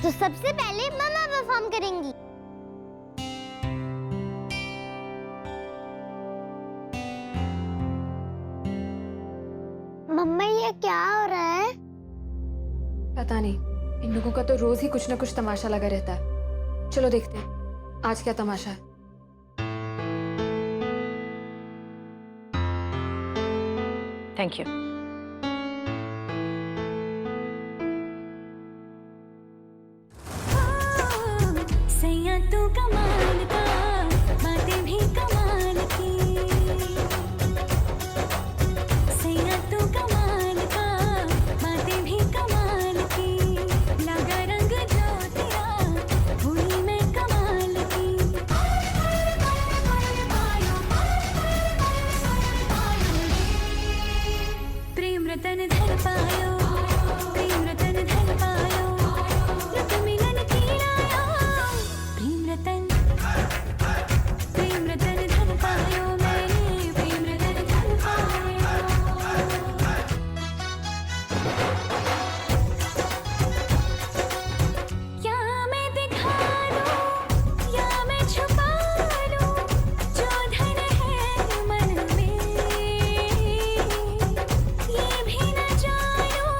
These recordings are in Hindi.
तो सबसे पहले मम्मा परफॉर्म करेंगी। मम्मा ये क्या हो रहा है? पता नहीं, इन लोगों का तो रोज ही कुछ ना कुछ तमाशा लगा रहता है। चलो देखते हैं आज क्या तमाशा है। Thank you. सैया तू कमाल का, बातें भी कमाल की। सैया तू कमाल का, बातें भी कमाल की। लगा रंग जो तेरा, हुई मैं कमाल की। प्रेम रतन धन पायो, प्रेम रतन धन पायो। रत मिलन की रायो, प्रेम रतन धन पायो। मैंने प्रेम रतन धन पायो। क्या मैं दिखा दूं या मैं छुपा लूं, जो धन है मन में ये भी न जानूं।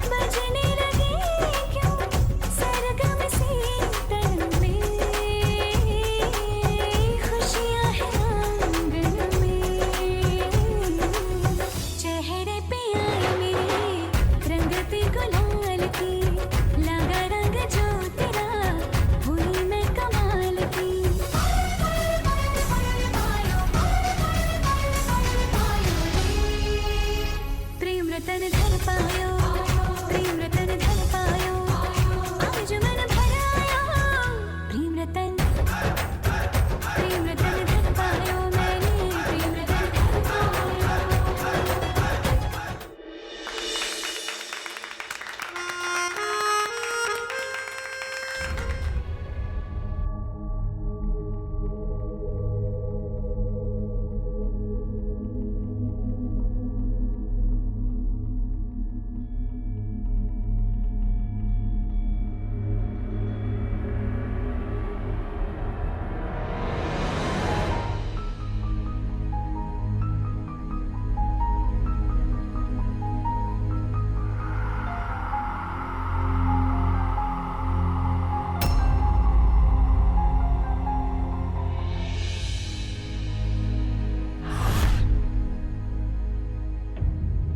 बजने लगे क्यों सरगम से तन में, खुशियां हैं आंगन में। चेहरे पे आई मेरे रंगते गुलाल की। लगा रंग जो तेरा, हुई मैं कमाल की। प्रेम रतन धन पायो, प्रेम रतन धन पायो। आज मन भर आया, प्रेम रतन धन पायो। मैंने प्रेम रतन धन पायो।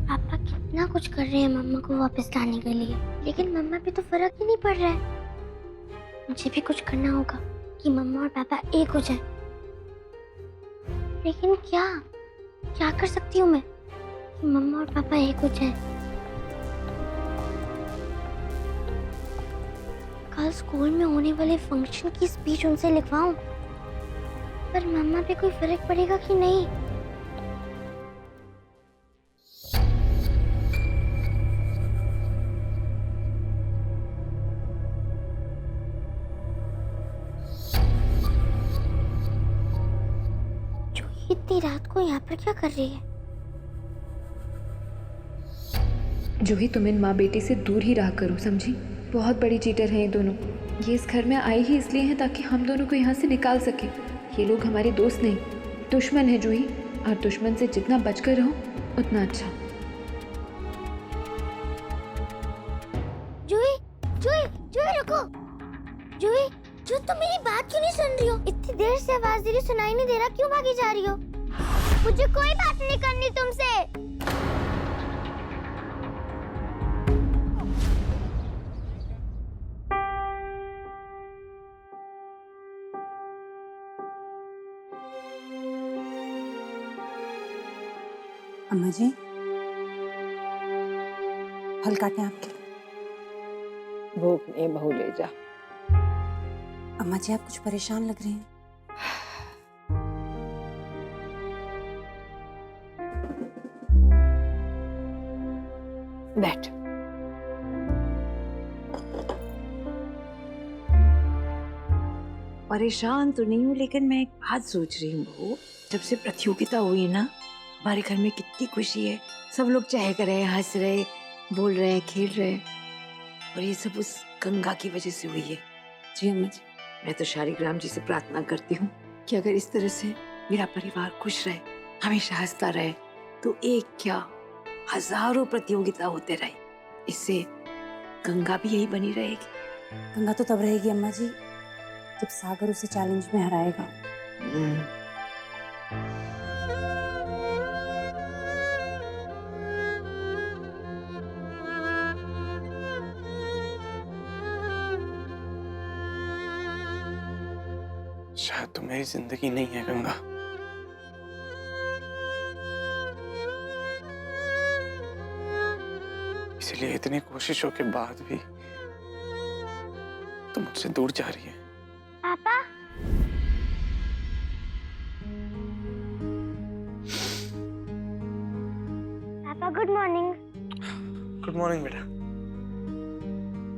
पापा कितना कुछ कर रहे हैं मम्मा को वापस लाने के लिए, लेकिन मम्मा पे तो फर्क ही नहीं पड़ रहा है। मुझे भी कुछ करना होगा कि मम्मा और पापा एक हो जाए। लेकिन क्या क्या कर सकती हूँ मैं कि मम्मा और पापा एक हो जाए? कल स्कूल में होने वाले फंक्शन की स्पीच उनसे लिखवाऊं, पर मम्मा पे कोई फर्क पड़ेगा कि नहीं? इतनी रात को यहाँ पर क्या कर रही है? जूही, तुम इन माँ बेटी से दूर ही रहा करो, समझी? बहुत बड़ी चीटर हैं ये दोनों। ये इस घर में आए ही इसलिए हैं ताकि हम दोनों को यहाँ से निकाल सके। ये लोग हमारे दोस्त नहीं, दुश्मन है जूही, और दुश्मन से जितना बचकर रहो उतना अच्छा। जूही, जूही, जूही रुको। जूही, जो तुम मेरी बात क्यों नहीं सुन रही हो? इतनी देर से आवाज दे रही, सुनाई नहीं दे रहा, क्यों भागी जा रही हो? मुझे कोई बात नहीं करनी तुमसे। अम्मा जी, फल काटें आपके। भूख नहीं, बहू ले जा। अम्मा जी, आप कुछ परेशान लग रही हैं। बैठ। परेशान तो नहीं हूँ, लेकिन मैं एक बात सोच रही हूँ बहू। जब से प्रतियोगिता हुई ना, हमारे घर में कितनी खुशी है। सब लोग चाय कर रहे हैं, हंस रहे, बोल रहे हैं, खेल रहे हैं। और ये सब उस गंगा की वजह से हुई है। जी अम्मा जी। मैं तो शालिग्राम जी से प्रार्थना करती हूँ कि अगर इस तरह से मेरा परिवार खुश रहे, हमेशा हंसता रहे, तो एक क्या हजारों प्रतियोगिता होते रहे। इससे गंगा भी यही बनी रहेगी। गंगा तो तब रहेगी अम्मा जी जब सागर उसे चैलेंज में हराएगा। शायद तो मेरी जिंदगी नहीं है गंगा। इसलिए इतनी कोशिशों के बाद भी तुम मुझसे दूर जा रही है। पापा पापा गुड मॉर्निंग। गुड मॉर्निंग बेटा।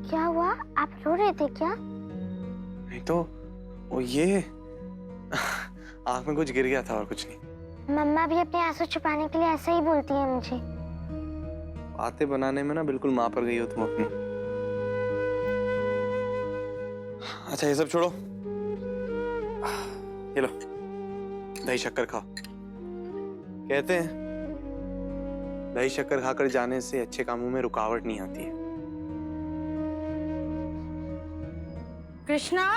क्या हुआ, आप रो रहे थे क्या? नहीं तो वो ये आंख में कुछ गिर गया था और कुछ नहीं। मम्मा भी अपने आंसू छुपाने के लिए ऐसा ही बोलती है मुझे। बातें बनाने में ना बिल्कुल माँ पर गई हो तुम अपनी। अच्छा ये सब छोड़ो, ये लो दही शक्कर खाओ। कहते हैं दही शक्कर खाकर जाने से अच्छे कामों में रुकावट नहीं आती है। कृष्णा,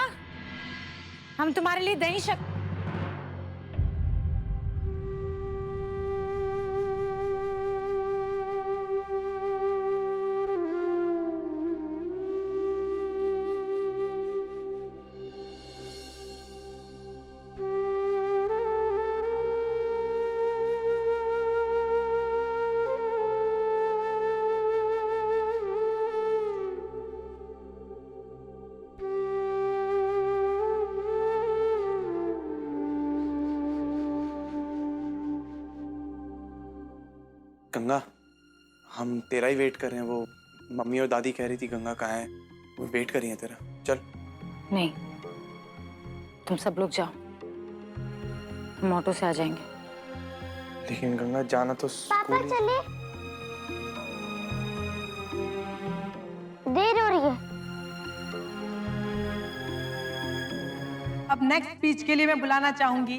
हम तुम्हारे लिए दही शक्कर। गंगा, हम तेरा ही वेट कर रहे हैं। वो मम्मी और दादी कह रही थी गंगा कहाँ है, वो वेट कर रही है तेरा। चल। नहीं, तुम सब लोग जाओ, हम ऑटो से आ जाएंगे। लेकिन गंगा जाना तो पापा स्कूल। चले, देर हो रही है। अब नेक्स्ट स्पीच के लिए मैं बुलाना चाहूंगी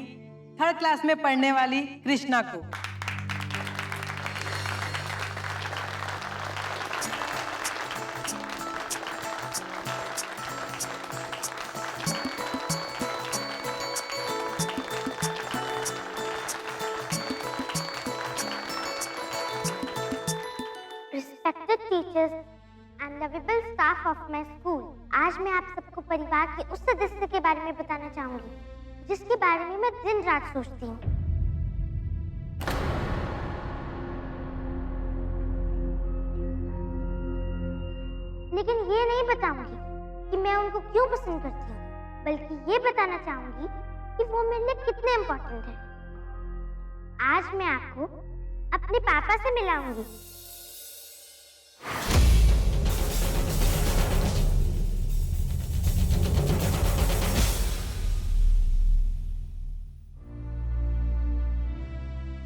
3rd क्लास में पढ़ने वाली कृष्णा को। Respected teachers and lovable staff of my school, आज मैं आप सबको परिवार के उस सदस्य के बारे में बताना चाहूंगी जिसके बारे में मैं दिन रात सोचती हूँ। लेकिन ये नहीं बताऊंगी कि मैं उनको क्यों पसंद करती हूँ, बल्कि ये बताना चाहूंगी कि वो मेरे लिए कितने इम्पोर्टेंट हैं। आज मैं आपको अपने पापा से मिलाऊंगी।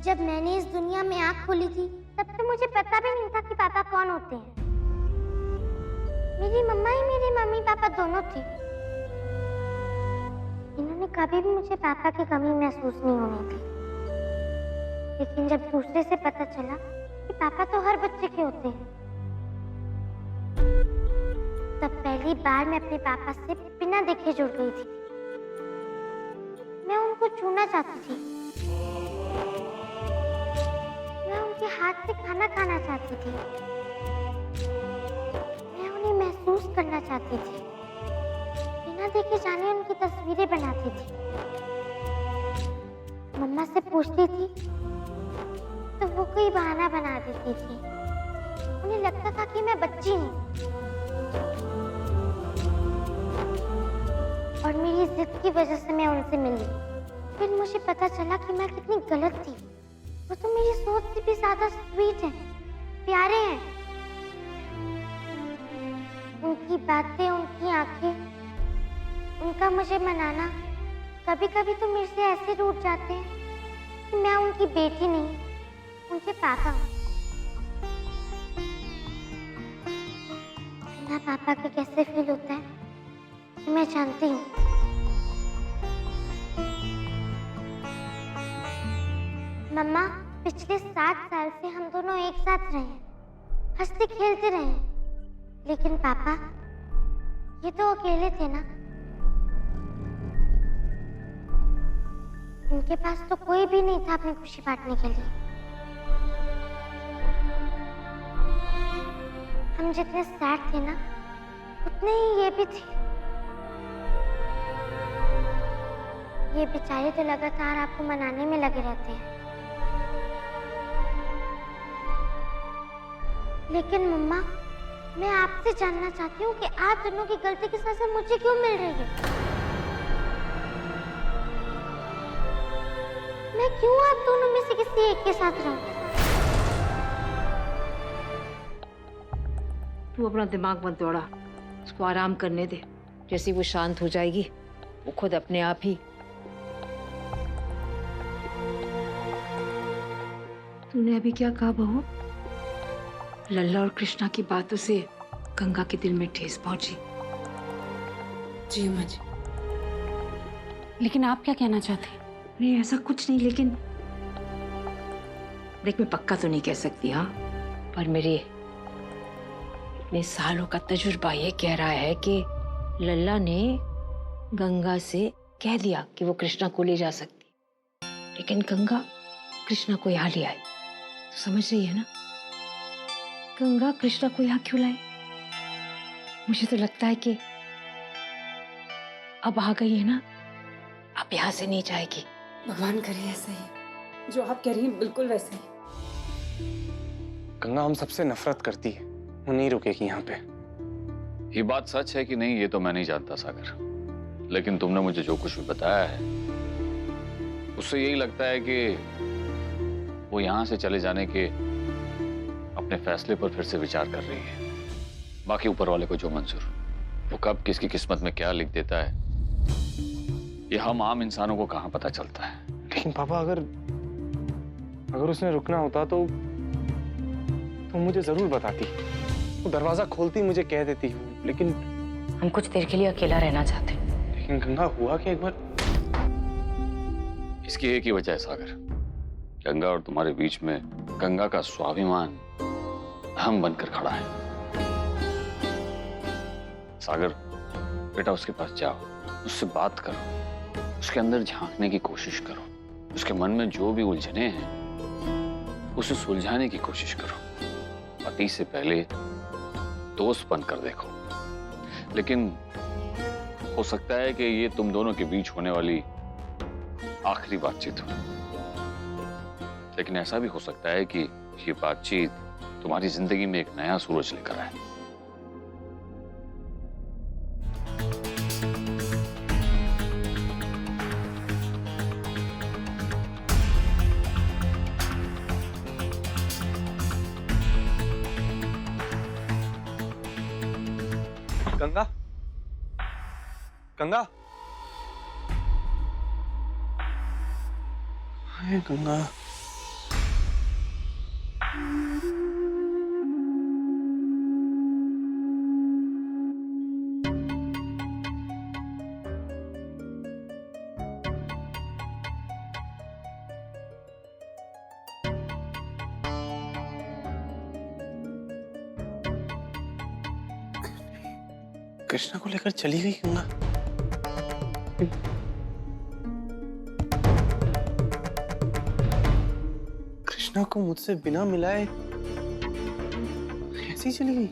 जब मैंने इस दुनिया में आँख खोली थी तब तो मुझे पता भी नहीं था कि पापा कौन होते हैं। मेरी मम्मा ही मेरे मम्मी पापा दोनों थे। इन्होंने कभी भी मुझे पापा की कमी महसूस नहीं होने दी। लेकिन जब दूसरे से पता चला कि पापा तो हर बच्चे के होते हैं, तब पहली बार मैं अपने पापा से बिना देखे जुड़ गई थी। मैं उनको छूना चाहती थी, मैं उनके हाथ से खाना खाना चाहती थी, मैं उन्हें महसूस करना चाहती थी, बिना देखे जाने उनकी तस्वीरें बनाती थी। मम्मा से पूछती थी तो वो कोई बहाना बना देती थी। उन्हें लगता था कि मैं बच्ची हूँ और मेरी जिद की वजह से मैं उनसे मिली। फिर मुझे पता चला कि मैं कितनी गलत थी। वो तो मेरी सोच से भी ज्यादा स्वीट हैं, प्यारे हैं। उनकी बातें, उनकी आंखें, उनका मुझे मनाना कभी कभी तो मेरे से ऐसे रूठ जाते हैं कि मैं उनकी बेटी नहीं, उनके पापा हूँ। बिना पापा के कैसे फील होता है ये मैं जानती हूँ। मम्मा, पिछले 7 साल से हम दोनों एक साथ रहे हैं, हंसते खेलते रहे हैं, लेकिन पापा ये तो अकेले थे ना। इनके पास तो कोई भी नहीं था अपनी खुशी बांटने के लिए। हम जितने सैड थे ना उतने ही ये भी थे। ये बेचारे तो लगातार आपको मनाने में लगे रहते हैं। लेकिन मम्मा, मैं आपसे जानना चाहती हूँ कि आप दोनों की गलती की सजा मुझे क्यों मिल रही है? मैं क्यों आप दोनों में से किसी एक के साथ रहूं? तू अपना दिमाग मत दौड़ा, उसको आराम करने दे। जैसे वो शांत हो जाएगी वो खुद अपने आप ही। तूने अभी क्या कहा बहू? लल्ला और कृष्णा की बातों से गंगा के दिल में ठेस पहुंची। जी अम्मा जी। लेकिन आप क्या कहना चाहते हैं? नहीं ऐसा कुछ नहीं, लेकिन देख मैं पक्का तो नहीं कह सकती हाँ, पर मेरे इतने सालों का तजुर्बा ये कह रहा है कि लल्ला ने गंगा से कह दिया कि वो कृष्णा को ले जा सकती, लेकिन गंगा कृष्णा को यहाँ ले आई। तो समझ रही है ना, गंगा कृष्णा को यहाँ क्यों लाई? मुझे तो लगता है कि अब आ गई है ना, अब यहाँ से नहीं जाएगी। भगवान करे ऐसा ही, जो आप कह रही हैं बिल्कुल वैसा ही। गंगा हम सबसे नफरत करती है, वो नहीं रुकेगी यहाँ पे। ये बात सच है कि नहीं ये तो मैं नहीं जानता सागर, लेकिन तुमने मुझे जो कुछ भी बताया है उससे यही लगता है कि वो यहाँ से चले जाने के अपने फैसले पर फिर से विचार कर रही है। बाकी ऊपर वाले को जो मंजूर, वो कब किसकी किस्मत में क्या लिख देता है ये हम आम इंसानों को कहाँ पता चलता है। लेकिन पापा अगर उसने रुकना होता तो मुझे जरूर बताती, वो दरवाजा खोलती मुझे कह देती। लेकिन हम कुछ देर के लिए अकेला रहना चाहते हैं। लेकिन गंगा हुआ क्या एक बार? इसकी एक ही वजह है सागर, गंगा और तुम्हारे बीच में गंगा का स्वाभिमान हम बनकर खड़ा है। सागर बेटा उसके पास जाओ, उससे बात करो, उसके अंदर झांकने की कोशिश करो, उसके मन में जो भी उलझने हैं उसे सुलझाने की कोशिश करो। पति से पहले दोस्त बनकर देखो। लेकिन हो सकता है कि ये तुम दोनों के बीच होने वाली आखिरी बातचीत हो, लेकिन ऐसा भी हो सकता है कि ये बातचीत तुम्हारी जिंदगी में एक नया सूरज लेकर आए। गंगा, गंगा, हाय गंगा। कृष्णा को लेकर चली गई गंगा। कृष्णा को मुझसे बिना मिलाए ऐसे ही चली गई।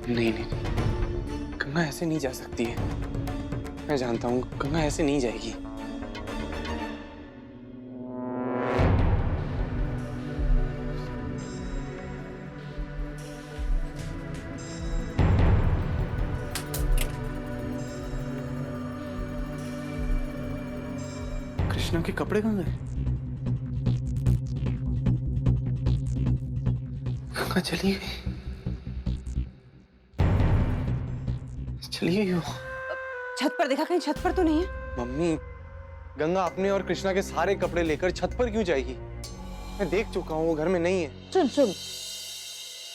नहीं नहीं, गंगा ऐसे नहीं जा सकती है। मैं जानता हूँ गंगा ऐसे नहीं जाएगी। कृष्णा के कपड़े कहाँ गए? गंगा चली गई, चली गई वो। छत पर देखा, कहीं छत पर तो नहीं है? मम्मी, गंगा अपने और कृष्णा के सारे कपड़े लेकर छत पर क्यों जाएगी? मैं देख चुका हूँ, वो घर में नहीं है। सुन सुन,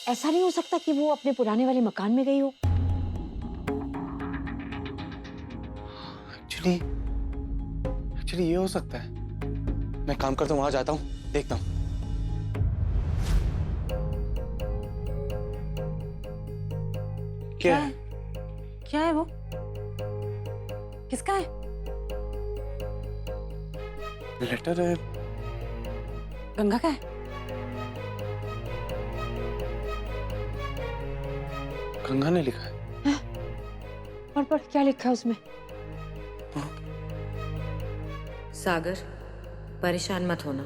ऐसा नहीं हो सकता कि वो अपने पुराने वाले मकान में गई हो? एक्चुअली ये हो सकता है। मैं काम करता हूँ, वहां जाता हूँ, देखता हूँ। क्या है? क्या है वो? किसका है? लेटर है। गंगा का है? गंगा ने लिखा है। पढ़ पढ़, क्या लिखा है उसमें? सागर, परेशान मत होना।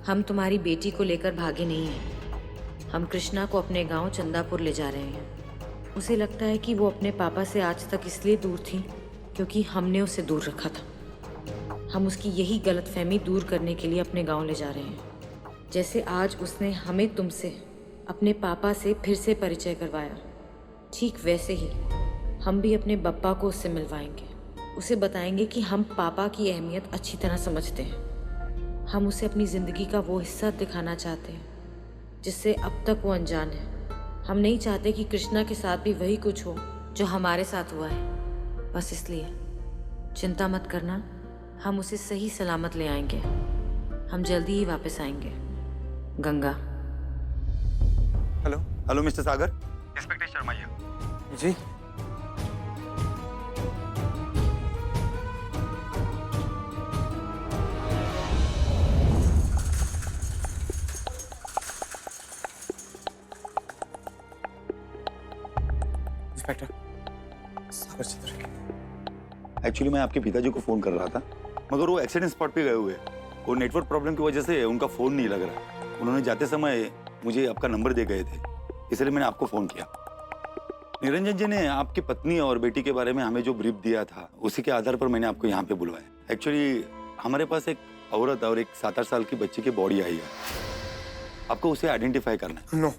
हम तुम्हारी बेटी को लेकर भागे नहीं हैं। हम कृष्णा को अपने गांव चंदापुर ले जा रहे हैं। उसे लगता है कि वो अपने पापा से आज तक इसलिए दूर थी क्योंकि हमने उसे दूर रखा था। हम उसकी यही गलतफहमी दूर करने के लिए अपने गांव ले जा रहे हैं। जैसे आज उसने हमें तुमसे, अपने पापा से फिर से परिचय करवाया, ठीक वैसे ही हम भी अपने बप्पा को उससे मिलवाएंगे। उसे बताएंगे कि हम पापा की अहमियत अच्छी तरह समझते हैं। हम उसे अपनी ज़िंदगी का वो हिस्सा दिखाना चाहते हैं जिससे अब तक वो अनजान है। हम नहीं चाहते कि कृष्णा के साथ भी वही कुछ हो जो हमारे साथ हुआ है। बस इसलिए चिंता मत करना, हम उसे सही सलामत ले आएंगे। हम जल्दी ही वापस आएंगे। गंगा। हेलो। हेलो मिस्टर सागर, इंस्पेक्टर शर्मा ये। जी। इंस्पेक्टर सागर चित्र। एक्चुअली मैं आपके पिताजी को फोन कर रहा था, मगर वो एक्सीडेंट स्पॉट पे गए हुए हैं। वो नेटवर्क प्रॉब्लम की वजह से उनका फोन नहीं लग रहा। उन्होंने जाते समय मुझे आपका नंबर दे गए थे, इसलिए मैंने आपको फोन किया। निरंजन जी ने आपकी पत्नी और बेटी के बारे में हमें जो ब्रीफ दिया था, उसी के आधार पर मैंने आपको यहाँ पे बुलवाया। एक्चुअली हमारे पास एक औरत और एक 7-8 साल की बच्ची की बॉडी आई है। आपको उसे आइडेंटिफाई करना है। No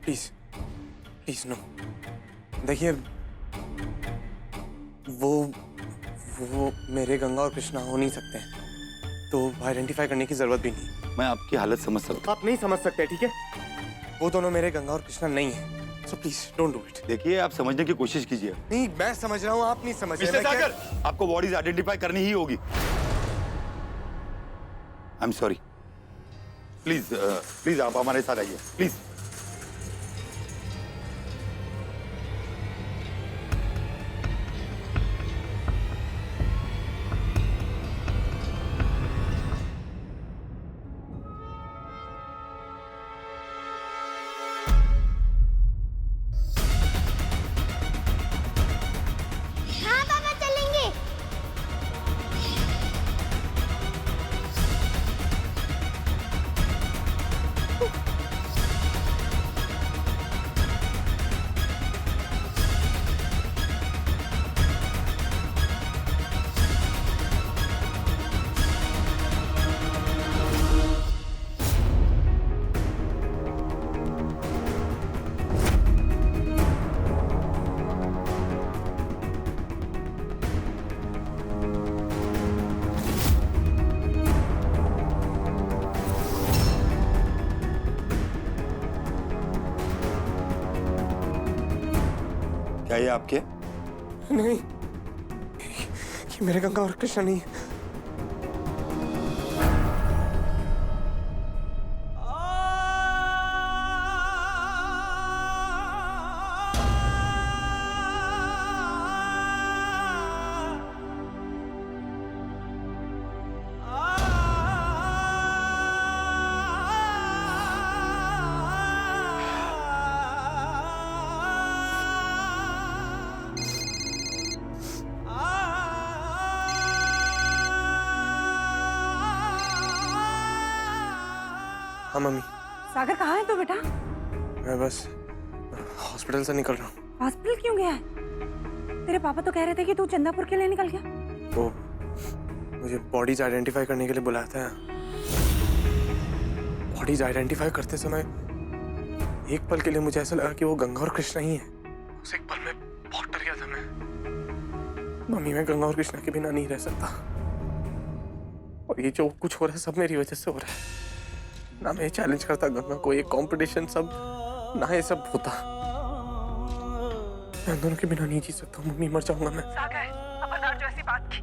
please please no. देखिए वो मेरे गंगा और कृष्णा हो नहीं सकते हैं, तो आइडेंटिफाई करने की जरूरत भी नहीं। मैं आपकी हालत समझ सकता हूँ। आप नहीं समझ सकते, ठीक है? वो दोनों मेरे गंगा और कृष्णा नहीं है, so please don't do it. देखिए आप समझने की कोशिश कीजिए। नहीं, मैं समझ रहा हूँ, आप नहीं समझ रहे। मिस्टर सागर, आपको बॉडीज आइडेंटिफाई करनी ही होगी। I am sorry. Please please आप हमारे साथ आइए, प्लीज। हाँ पापा, चलेंगे। क्या ये आपके? नहीं, ये मेरे गंगा और कृष्णा नहीं है। हाँ मम्मी। सागर कहाँ है तू बेटा? मैं बस हॉस्पिटल से निकल रहा हूँ। हॉस्पिटल क्यों गया है? तेरे पापा तो कह रहे थे कि तू चंदापुर के लिए निकल गया। वो मुझे बॉडीज आइडेंटिफाई करने के लिए बुलाया था। बॉडीज आइडेंटिफाई करते समय एक पल के लिए मुझे ऐसा लगा कि वो गंगा और कृष्णा ही है। उस एक पल में बहुत डर गया था मैं। मम्मी, मैं गंगा और कृष्णा के बिना नहीं रह सकता। और ये जो कुछ हो रहा है सब मेरी वजह से हो रहा है। ना मैं चैलेंज करता गंगा को, ये कंपटीशन सब ना ये सब होता। मैं दोनों के बिना नहीं जी सकता। मम्मी मर जाऊंगा मैं। सागर, अब अनार जो ऐसी बात की।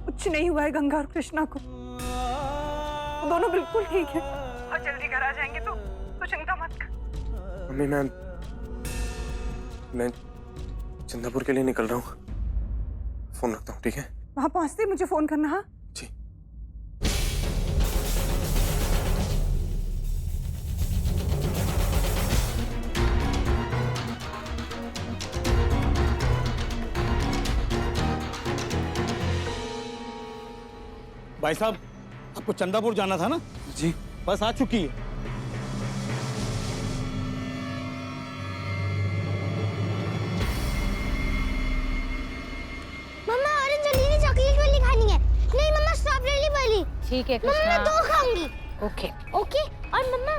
कुछ नहीं हुआ है गंगा और कृष्णा को, वो दोनों बिल्कुल ठीक है और जल्दी घर आ जाएंगे, तो चिंता मत कर। मम्मी मैं चंदापुर के लिए निकल रहा हूँ। फोन रखता हूँ, ठीक है? वहां पहुंचते ही मुझे फोन करना। हाँ जी। भाई साहब, आपको चंदापुर जाना था ना? जी। बस आ चुकी है। मम्मा ऑरेंज वाली चॉकलेट वाली खानी है। नहीं मम्मा स्ट्रॉबेरी वाली। ठीक है मम्मा मैं दो खाऊंगी। ओके। ओके। और मम्मा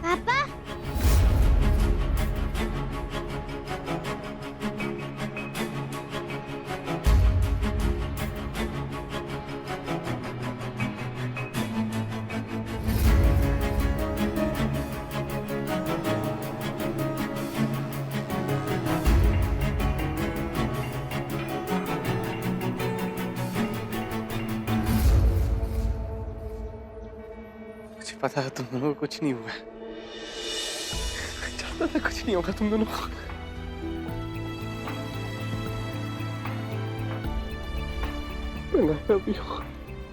पापा मुझे पता है तुम दोनों को कुछ नहीं हुआ है। जानता था कुछ नहीं होगा तुम दोनों को।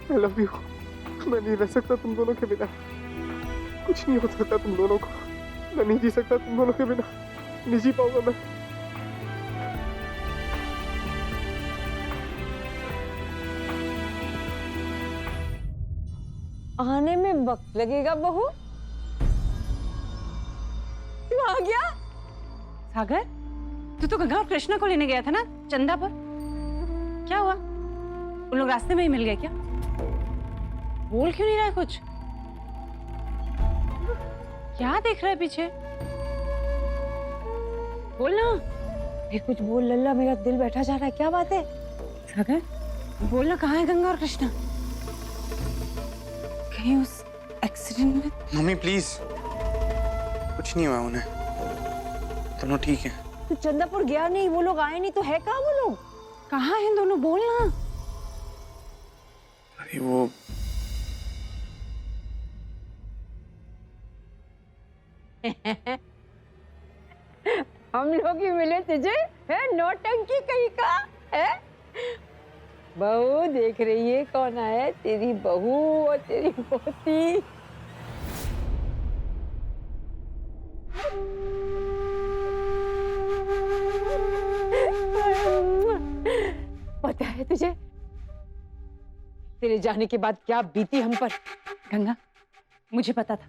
I love you. मैं नहीं रह सकता तुम दोनों के बिना। कुछ नहीं हो सकता तुम दोनों को। मैं नहीं जी सकता तुम दोनों के बिना। नहीं जी पाऊंगा मैं। आने में वक्त लगेगा बहू। तू आ गया? सागर, तू तो गंगा और कृष्णा को लेने गया था ना चंदापुर? क्या हुआ? उन लोग रास्ते में ही मिल गए क्या? बोल क्यों नहीं रहा है कुछ? क्या देख रहा है पीछे? बोल ना। ये कुछ बोल लल्ला, मेरा दिल बैठा जा रहा है। क्या बात है? सागर, बोलना, कहाँ है गंगा और कृष्णा? कहीं उस एक्सीडेंट में? मम्मी प्लीज, कुछ नहीं हुआ उन्हें। दोनों ठीक है। तू चंदापुर गया नहीं, वो लोग आए नहीं, तो है कहाँ वो लोग? कहाँ हैं दोनों? बोलना। अरे वो हम लोग ही मिले तुझे, है नौटंकी कहीं का है? बहू देख रही है कौन आया? तेरी बहू और तेरी पोती। पता है तुझे तेरे जाने के बाद क्या बीती हम पर? गंगा, मुझे पता था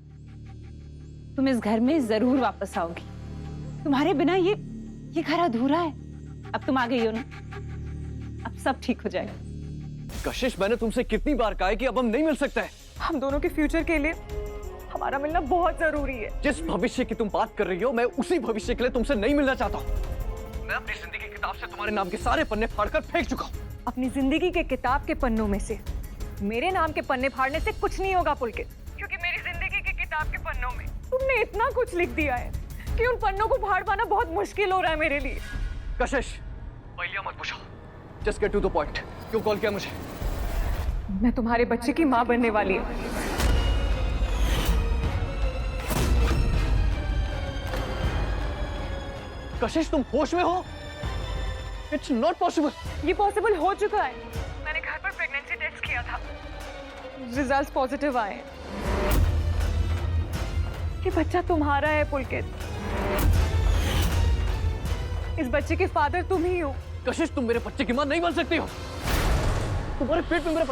तुम इस घर में जरूर वापस आओगी। तुम्हारे बिना ये घर अधूरा है। अब तुम आ गई हो ना, अब सब ठीक हो जाएगा। कशिश, मैंने तुमसे कितनी बार कहा है कि अब हम नहीं मिल सकते हैं। हम दोनों के फ्यूचर के लिए हमारा मिलना बहुत जरूरी है। जिस भविष्य की तुम बात कर रही हो, मैं उसी भविष्य के लिए तुमसे नहीं मिलना चाहता हूँ। मैं अपनी जिंदगी की किताब से तुम्हारे नाम के सारे पन्ने फाड़कर फेंक चुका हूँ। अपनी जिंदगी के किताब के पन्नों में से मेरे नाम के पन्ने फाड़ने से कुछ नहीं होगा पुलकित, क्योंकि मेरी जिंदगी की किताब के पन्नों में तुमने इतना कुछ लिख दिया है कि उन पन्नों को फाड़ पाना बहुत मुश्किल हो रहा है मेरे लिए। कशिश, पहले मत पूछो, just get to the point. क्यों कॉल किया मुझे? मैं तुम्हारे बच्चे की माँ बनने वाली हूँ। कशिश, तुम होश में हो? It's not possible. ये पॉसिबल हो चुका है। मैंने घर पर प्रेगनेंसी टेस्ट किया था, रिजल्ट्स पॉजिटिव आए। ये बच्चा तुम्हारा है पुलकित। इस बच्चे के फादर तुम ही हो। कशिश, तुम मेरे बच्चे की मां नहीं बन सकती हो। तुम्हारे पेट में मेरा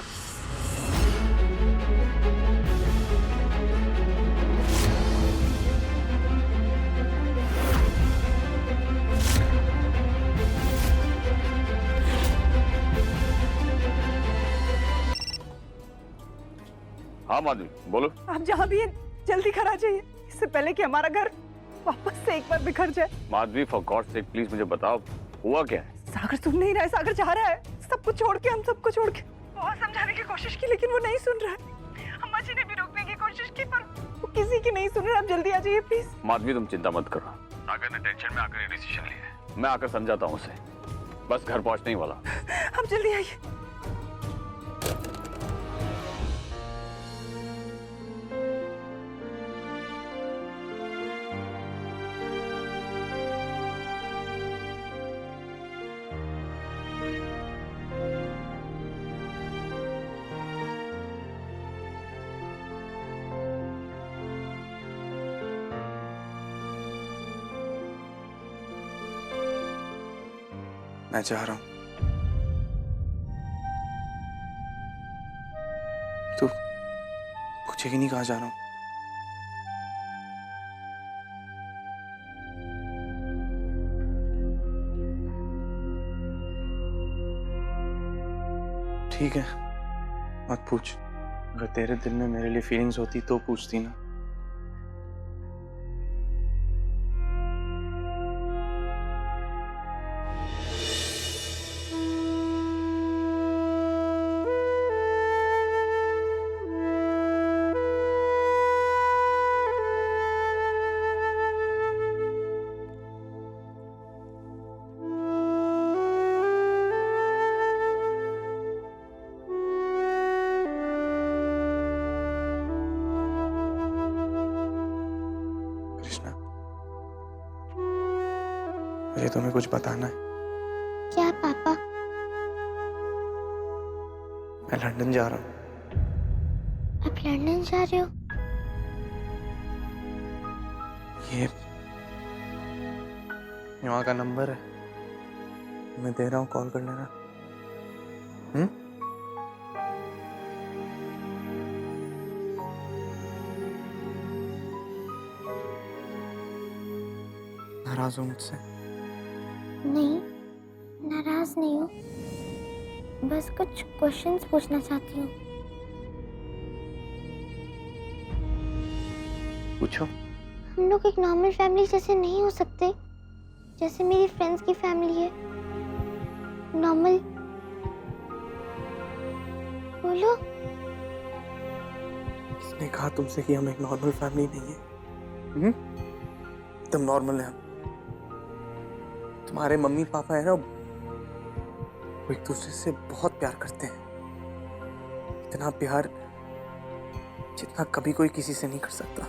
हाँ माधवी बोलो। आप जहाँ भी हैं जल्दी घर आ जाइए, इससे पहले कि हमारा घर वापस से एक बार बिखर जाए। Madhavi for God sake please मुझे बताओ हुआ क्या है? सागर सुन नहीं रहा है, सागर चाह रहा है सब कुछ छोड़ के, हम सबको छोड़ के। बहुत समझाने की कोशिश की लेकिन वो नहीं सुन रहा है। अम्मा जी ने भी रोकने की कोशिश की पर वो किसी की नहीं सुन रहा। आप जल्दी आ जाइए प्लीज। माधवी तुम चिंता मत करो, सागर ने टेंशन में आकर ये डिसीजन लिया है। मैं आकर समझाता हूँ उसे, बस घर पहुँचने ही वाला। आप जल्दी आइए। मैं चाह रहा हूं तू पूछेगी नहीं कहाँ जा रहा हूं। ठीक है मत पूछ, अगर तेरे दिल में मेरे लिए फीलिंग्स होती तो पूछती ना। कृष्णा मुझे तुम्हें कुछ बताना है। क्या पापा? मैं लंदन जा रहा हूँ। आप लंदन जा रहे हो? ये वहाँ का नंबर है, मैं दे रहा हूँ, कॉल कर लेना। नाराज हो मुझसे? नहीं, नाराज नहीं हूँ, बस कुछ क्वेश्चंस पूछना चाहती हूँ। पूछो। हम लोग एक नॉर्मल फैमिली जैसे नहीं हो सकते, जैसे मेरी फ्रेंड्स की फैमिली है। नॉर्मल बोलो। किसने कहा तुमसे कि हम एक नॉर्मल फैमिली नहीं है? तुम नॉर्मल है हम। तुम्हारे मम्मी पापा है ना, वो एक दूसरे से बहुत प्यार करते हैं, इतना प्यार जितना कभी कोई किसी से नहीं कर सकता।